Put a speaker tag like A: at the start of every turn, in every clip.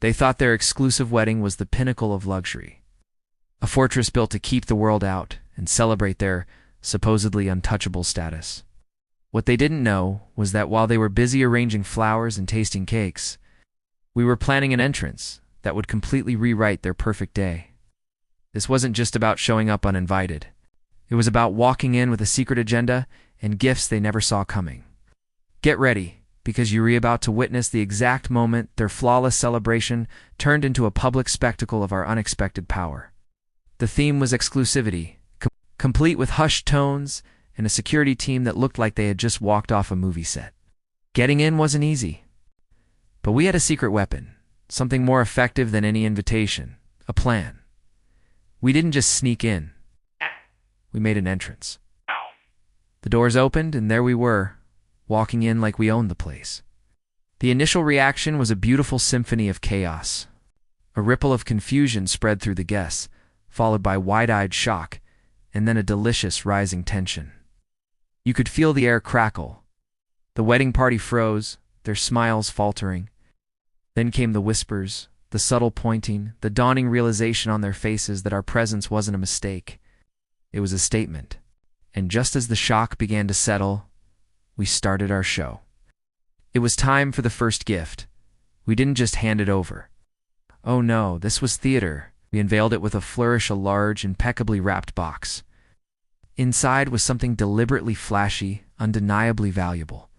A: They thought their exclusive wedding was the pinnacle of luxury, a fortress built to keep the world out and celebrate their supposedly untouchable status. What they didn't know was that while they were busy arranging flowers and tasting cakes, we were planning an entrance that would completely rewrite their perfect day. This wasn't just about showing up uninvited. It was about walking in with a secret agenda and gifts they never saw coming. Get ready, because you're about to witness the exact moment their flawless celebration turned into a public spectacle of our unexpected power. The theme was exclusivity, complete with hushed tones and a security team that looked like they had just walked off a movie set. Getting in wasn't easy, but we had a secret weapon, something more effective than any invitation, a plan. We didn't just sneak in. We made an entrance. The doors opened, and there we were, walking in like we owned the place. The initial reaction was a beautiful symphony of chaos. A ripple of confusion spread through the guests, followed by wide-eyed shock, and then a delicious rising tension. You could feel the air crackle. The wedding party froze, their smiles faltering. Then came the whispers, the subtle pointing, the dawning realization on their faces that our presence wasn't a mistake. It was a statement. And just as the shock began to settle, we started our show. It was time for the first gift. We didn't just hand it over. Oh no, this was theater. We unveiled it with a flourish, a large, impeccably wrapped box. Inside was something deliberately flashy, undeniably valuable.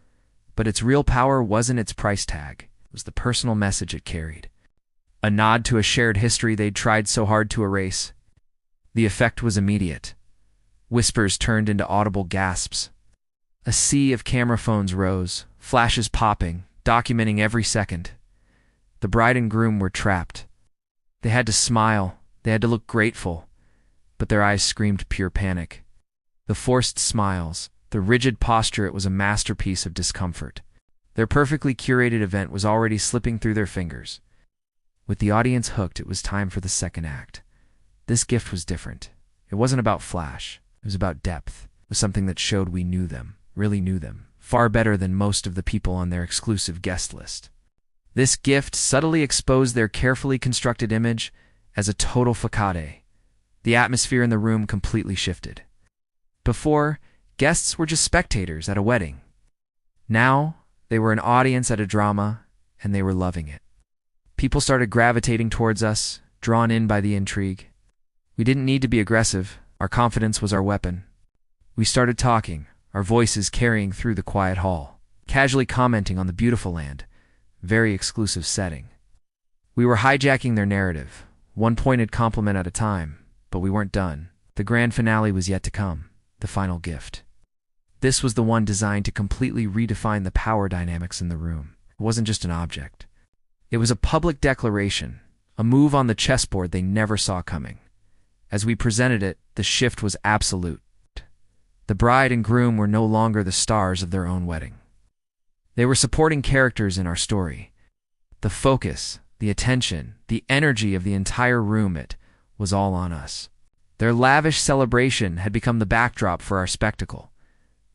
A: But its real power wasn't its price tag. It was the personal message it carried. A nod to a shared history they'd tried so hard to erase. The effect was immediate. Whispers turned into audible gasps. A sea of camera phones rose, flashes popping, documenting every second. The bride and groom were trapped. They had to smile, they had to look grateful, but their eyes screamed pure panic. The forced smiles, the rigid posture, it was a masterpiece of discomfort. Their perfectly curated event was already slipping through their fingers. With the audience hooked, it was time for the second act. This gift was different. It wasn't about flash. It was about depth. It was something that showed we knew them, really knew them, far better than most of the people on their exclusive guest list. This gift subtly exposed their carefully constructed image as a total facade. The atmosphere in the room completely shifted. Before, guests were just spectators at a wedding. Now, they were an audience at a drama, and they were loving it. People started gravitating towards us, drawn in by the intrigue. We didn't need to be aggressive. Our confidence was our weapon. We started talking, our voices carrying through the quiet hall, casually commenting on the beautiful land, very exclusive setting. We were hijacking their narrative, one pointed compliment at a time, but we weren't done. The grand finale was yet to come, the final gift. This was the one designed to completely redefine the power dynamics in the room. It wasn't just an object. It was a public declaration, a move on the chessboard they never saw coming. As we presented it, the shift was absolute. The bride and groom were no longer the stars of their own wedding. They were supporting characters in our story. The focus, the attention, the energy of the entire room, it was all on us. Their lavish celebration had become the backdrop for our spectacle.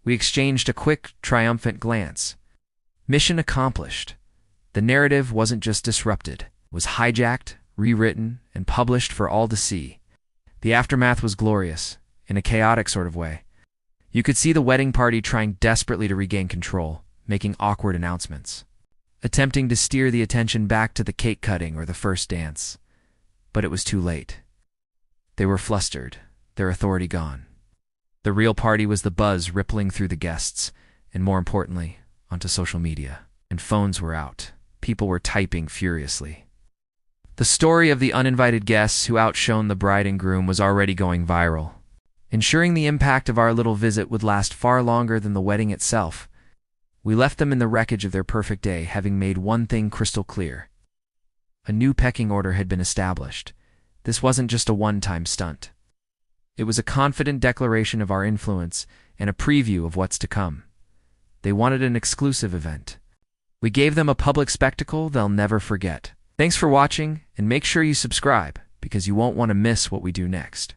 A: We exchanged a quick, triumphant glance. Mission accomplished. The narrative wasn't just disrupted. It was hijacked, rewritten, and published for all to see. The aftermath was glorious, in a chaotic sort of way. You could see the wedding party trying desperately to regain control, making awkward announcements, attempting to steer the attention back to the cake cutting or the first dance. But it was too late. They were flustered, their authority gone. The real party was the buzz rippling through the guests, and more importantly, onto social media. And phones were out. People were typing furiously. The story of the uninvited guests who outshone the bride and groom was already going viral. Ensuring the impact of our little visit would last far longer than the wedding itself, we left them in the wreckage of their perfect day, having made one thing crystal clear. A new pecking order had been established. This wasn't just a one-time stunt. It was a confident declaration of our influence and a preview of what's to come. They wanted an exclusive event. We gave them a public spectacle they'll never forget. Thanks for watching, and make sure you subscribe, because you won't want to miss what we do next.